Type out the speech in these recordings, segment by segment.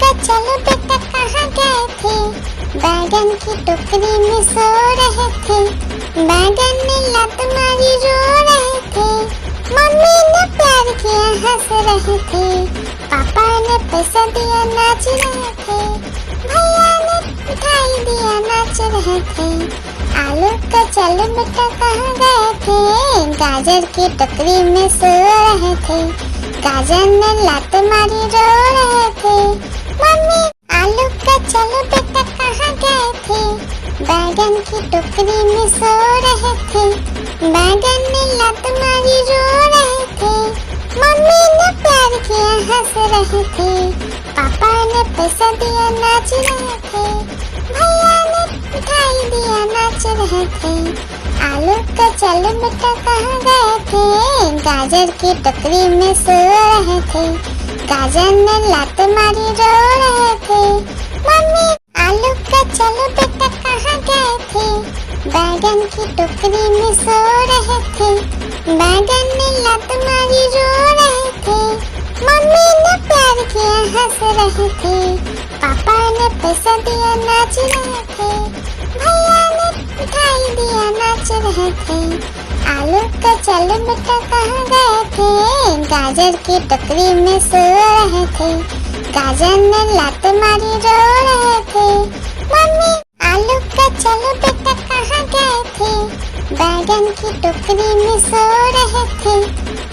का चलो बेटा कहाँ गए थे? बैगन की टोकरी में सो रहे थे। बैगन ने लात मारी रो रहे थे। मम्मी ने प्यार किया हंस रहे थे। पापा ने पैसा दिया नाच रहे थे। भैया ने मिठाई दिया नाच रहे थे। आलू का चलो बेटा कहाँ गए थे? गाजर की टोकरी में सो रहे थे। गाजर ने लात मारी रो रहे थे। मम्मी आलू का चलो बेटा कहाँ गए थे? बैगन की टोकरी में सो रहे थे। बैगन ने लात मारी रो रहे थे। मम्मी ने प्यार किया हंस रहे थे। पापा ने पैसा दिया नाच रहे थे। भैया ने मिठाई दिया नाच रहे थे। आलू का चलो बेटा कहाँ गए थे? गाजर की टोकरी में सो रहे थे। गाजर ने लात मारी रो रहे थे। मम्मी आलू का चलो बेटा कहाँ गए थे? बैगन की टोकरी में सो रहे थे। बैगन ने लात मारी रो रहे थे। मम्मी ने प्यार किया हंस रहे थे। पापा ने पैसा दिया नाच रहे थे। भैया ने मिठाई दिया नाच रहे थे। आलू का चलो बेटा कहाँ गए थे? गाजर की टोकरी में सो रहे थे। गाजर ने लात मारी रो रहे थे। मम्मी आलू का चलो बेटा कहाँ गए थे? बैगन की टोकरी में सो रहे थे।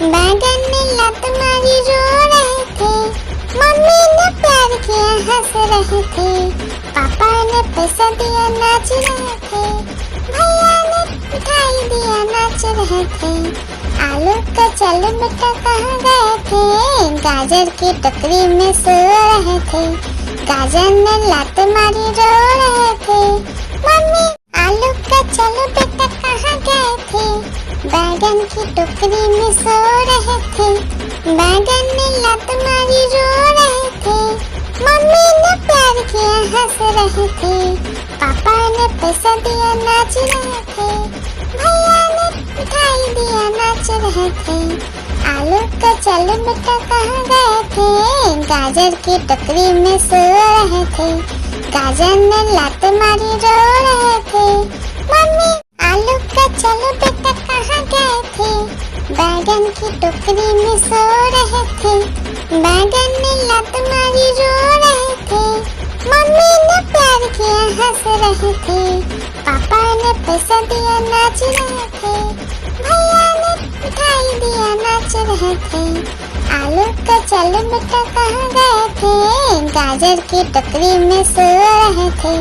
बैगन ने लात मारी रो रहे थे। मम्मी ने प्यार किया हंस रहे थे। पापा ने पैसा दिया नाच रहे थे। भैया ने मिठाई दिया नाच रहे थे। आलू का चलो बेटा कहाँ गए थे? गाजर की टोकरी में सो रहे थे। गाजर ने लात मारी रो रहे थे। मम्मी आलू का चलो बेटा कहाँ गए थे? बैगन की टोकरी में सो रहे थे। बैगन ने लात मारी रो रहे थे। मम्मी ने प्यार किया हंस रहे थे। पापा ने पैसा दिया नाच रहे थे। भैया ने मिठाई दिया नाच रहे थे। आलू का चलो बेटा कहाँ गए थे? गाजर की टोकरी में सो रहे थे। गाजर ने लात मारी रो रहे थे। मम्मी आलू का चलो बेटा कहाँ गए थे? बैगन की टोकरी में सो रहे थे। बैगन ने लात मारी रो रहे थे। मम्मी ने प्यार किया हंस रहे थे। पापा ने पैसा दिया नाच रहे थे। भैया ने मिठाई दिया नाच रहे थे। आलू का चलो बेटा कहाँ गए थे? गाजर की टोकरी में सो रहे थे।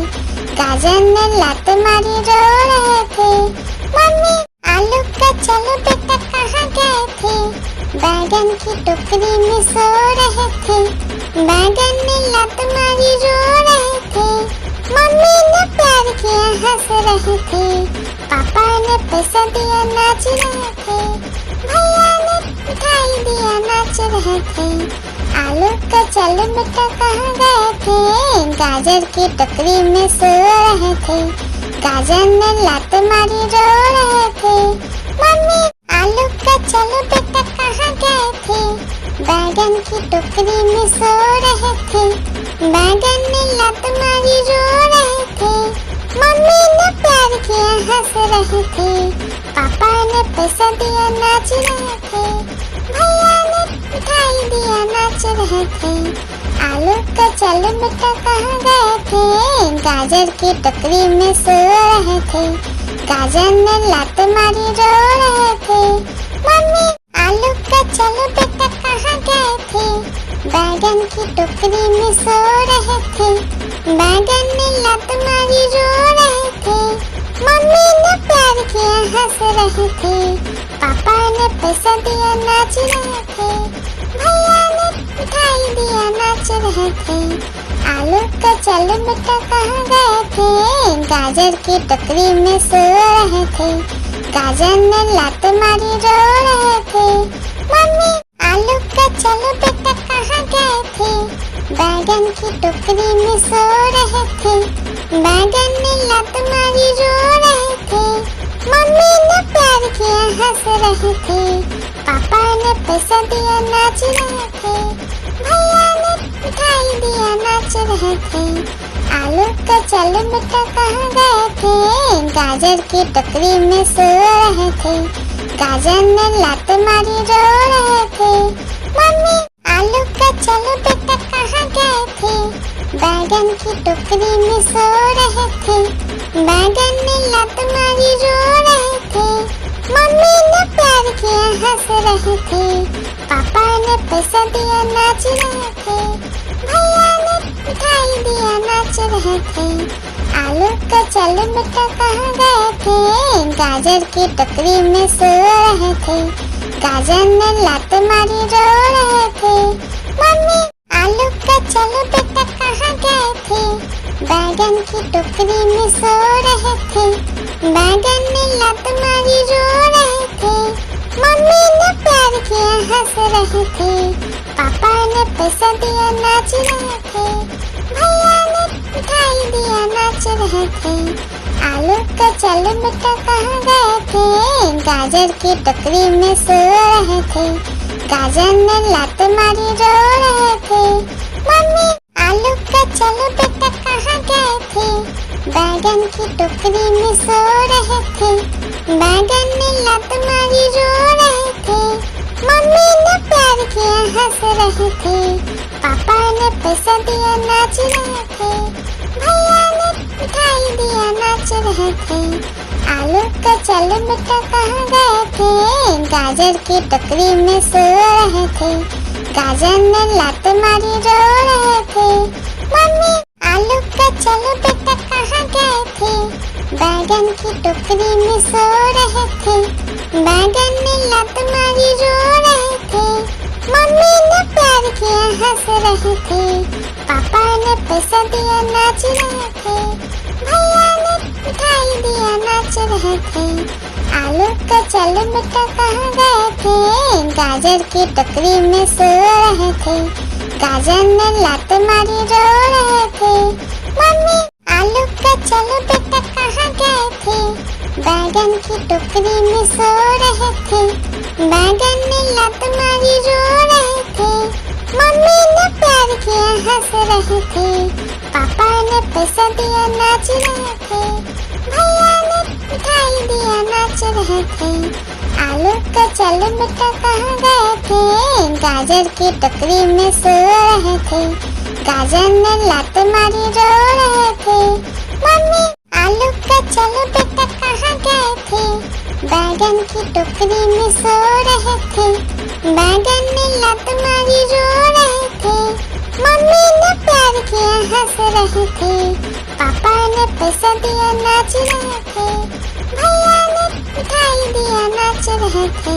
गाजर ने लात मारी रो रहे थे। मम्मी आलू का चलो बेटा कहाँ गए थे? बैगन की टोकरी में सो रहे थे। बैगन ने लात मारी रो रहे थे। मम्मी ने प्यार किया हंस रहे थे। पापा ने पैसा दिया नाच रहे थे। भैया ने मिठाई दिया नाच रहे थे। आलू का चलो बेटा कहाँ गए थे? गाजर की टोकरी में सो रहे थे। गाजर ने लात मारी रो रहे थे। मम्मी आलू का चलो बेटा कहाँ गए थे? बैगन की टोकरी में सो रहे थे। बैगन ने लात मारी रो रहे थे। मम्मी ने प्यार किया हंस रहे थे। पापा ने पैसा दिया नाच रहे थे। भैया ने मिठाई दिया नाच रहे थे। आलू का चलो बेटा कहाँ गए थे? गाजर की टोकरी में सो रहे थे। गाजर ने लात मारी रो रहे थे। मम्मी आलू का चलो बेटा कहाँ गए थे? बैगन की टोकरी में सो रहे थे। बैगन ने लात मारी रो रहे थे। मम्मी ने प्यार किया हंस रहे थे। पापा ने पैसा दिया नाच रहे थे। भैया ने मिठाई दिया नाच रहे थे। आलू का चलो बेटा कहाँ गए थे? गाजर की टोकरी में सो रहे थे। गाजर ने लात मारी रो रहे थे। मम्मी आलू का चलो बेटा कहाँ गए थे? बैगन की टोकरी में सो रहे थे। बैगन ने लात मारी रो रहे थे। मम्मी ने प्यार किया हंस रहे थे। पापा ने पैसा दिया नाच रहे थे। भैया ने मिठाई दिया नाच रहे थे। आलू का चल बेटा कहाँ गए थे, गाजर की टोकरी में सो रहे थे। गाजर ने लात मारी रो रहे थे, मम्मी आलू का चल बेटा कहाँ गए थे, बैगन की टोकरी में सो रहे थे। बैगन ने लात मारी रो रहे थे, मम्मी ने प्यार किया हंस रहे थे। पापा ने पैसा दिया नाच रहे थे, भैया ने मिठाई दिया नाच रहे थे। आलू का चल बेटा कहाँ गए थे, गाजर की टोकरी में सो रहे थे। गाजर ने लात मारी रो रहे थे, मम्मी आलू का चल बेटा कहाँ गए थे, बैगन की टोकरी में सो रहे थे। बैगन ने लात मारी रो रहे थे, मम्मी ने प्यार किया हंस रहे थे। पापा ने पैसा दिया नाच रहे थे, भैया ने मिठाई दिया नाच रहे थे। आलू का चल बेटा कहाँ गए थे, गाजर की टोकरी में सो रहे थे। गाजर ने लात मारी रो रहे थे, मम्मी आलू का चल बेटा कहाँ गए थे, बैगन की टोकरी में सो रहे थे। बैगन ने लात मारी रो रहे थे, मम्मी ने प्यार किया हंस रहे थे। पापा ने पैसा दिया नाच रहे थे, भैया ने मिठाई दिया नाच रहे थे। आलू का चल बेटा कहाँ गए थे, गाजर की टोकरी में सो रहे थे। गाजर ने लात मारी रो रहे थे, मम्मी आलू का चल बेटा कहाँ गए थे, बैगन की टोकरी में सो रहे थे। बैगन ने लात मारी रो रहे थे, मम्मी ने प्यार किया हंस रहे थे। पापा ने पैसा दिया नाच रहे थे, भैया ने मिठाई दिया नाच रहे थे। आलू का चल बेटा कहाँ गए थे, गाजर की टोकरी में सो रहे थे। गाजर ने लात मारी रो रहे थे, मम्मी आलू का चल बेटा कहाँ गए थे, बैगन की टोकरी में सो रहे थे। बैगन ने लात मारी रो रहे थे, मम्मी ने प्यार किया हंस रहे थे। पापा ने पैसा दिया नाच रहे थे, भैया ने मिठाई दिया नाच रहे थे। आलू का चल बेटा कहाँ गए थे, गाजर की टोकरी में सो रहे थे। गाजर ने लात मारी रो रहे थे, मम्मी आलू का चल बेटा कहाँ गए थे, बैगन की टोकरी में सो रहे थे। बैगन ने लात मारी रो रहे थे, मम्मी ने प्यार किया हंस रहे थे। पापा ने पैसा दिया नाच रहे थे, भैया ने मिठाई दिया नाच रहे थे।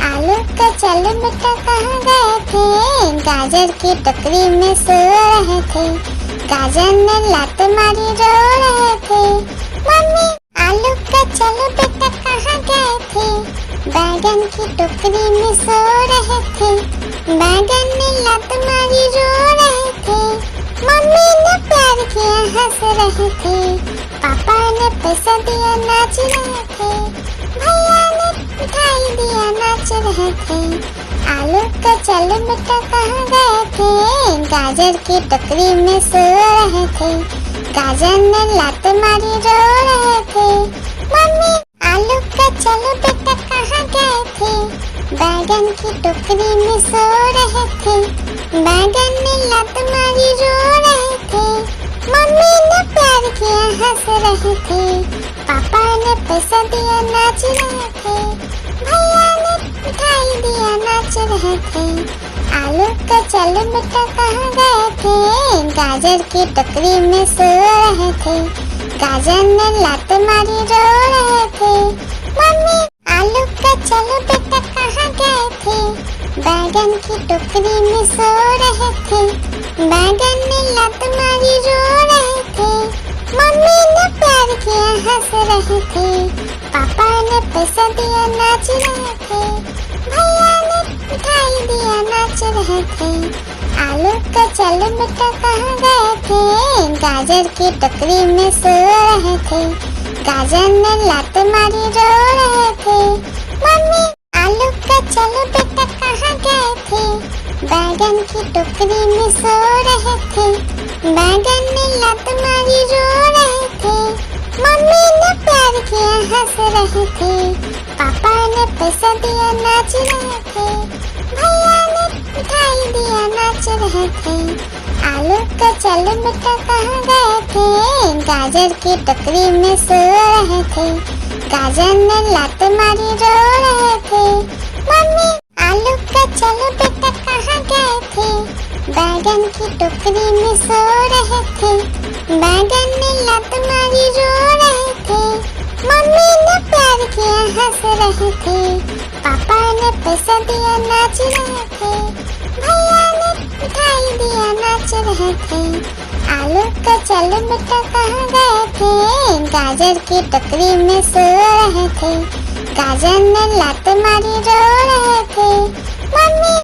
आलू का चल बेटा कहाँ गए थे, गाजर की टोकरी में सो रहे थे। गाजर ने लात मारी रो रहे थे, मम्मी आलू का चल बेटा कहाँ गए थे, बैगन की टोकरी में सो रहे थे। बैगन ने लात मारी रो रहे थे, मम्मी ने प्यार किया हंस रहे थे। पापा ने पैसा दिया नाच रहे थे, भैया ने मिठाई दिया नाच रहे थे। आलू का चल बेटा कहाँ गए थे, गाजर की टोकरी में सो रहे थे। गाजर ने लात मारी रो रहे थे, मम्मी आलू का चल बेटा कहाँ गए थे, बैगन की टोकरी में सो रहे थे। बैगन ने लात मारी रो रहे थे, मम्मी ने प्यार किया हंस रहे थे। पापा ने पैसा दिया नाच रहे थे, भैया ने मिठाई दिया नाच रहे थे। आलू का चल बेटा कहाँ गए थे, गाजर की टोकरी में सो रहे थे। गाजर ने लात मारी रो रहे थे, मम्मी आलू का चल बेटा कहाँ गए थे, बैगन की टोकरी में सो रहे थे। बैगन ने लात मारी रो रहे थे, मम्मी ने प्यार किया हंस रहे थे। पापा ने पैसा दिया नाच रहे थे, भैया ने मिठाई दिया नाच रहे थे। आलू का चल बेटा कहाँ गए थे, गाजर की टोकरी में सो रहे थे। गाजर ने लात मारी रो रहे थे, मम्मी आलू का चल बेटा कहाँ गए थे, बैगन की टोकरी में सो रहे थे। बैगन ने लत मारी रो रहे थे, मम्मी ने प्यार किया हंस रहे थे, पापा ने पैसा दिया नाच रहे थे, भैया ने मिठाई दिया नाच रहे थे। आलू का चलो बेटा कहाँ गए थे, गाजर की टोकरी में सो रहे थे, गाजर ने लात मारी रो रहे थे, मम्मी आलू का चलो बेटा कहाँ गए थे, बैगन की टोकरी में सो रहे थे, बैगन ने लात मारी रो रहे थे, मम्मी ने प्यार किया हंस रहे थे, पापा ने पैसा दिया नाच रहे थे, भैया ने मिठाई दिया नाच रहे थे। आलू का चलो बेटा कहाँ गए थे, गाजर की टोकरी में सो रहे थे, गाजर ने लात मारी रो रहे थे,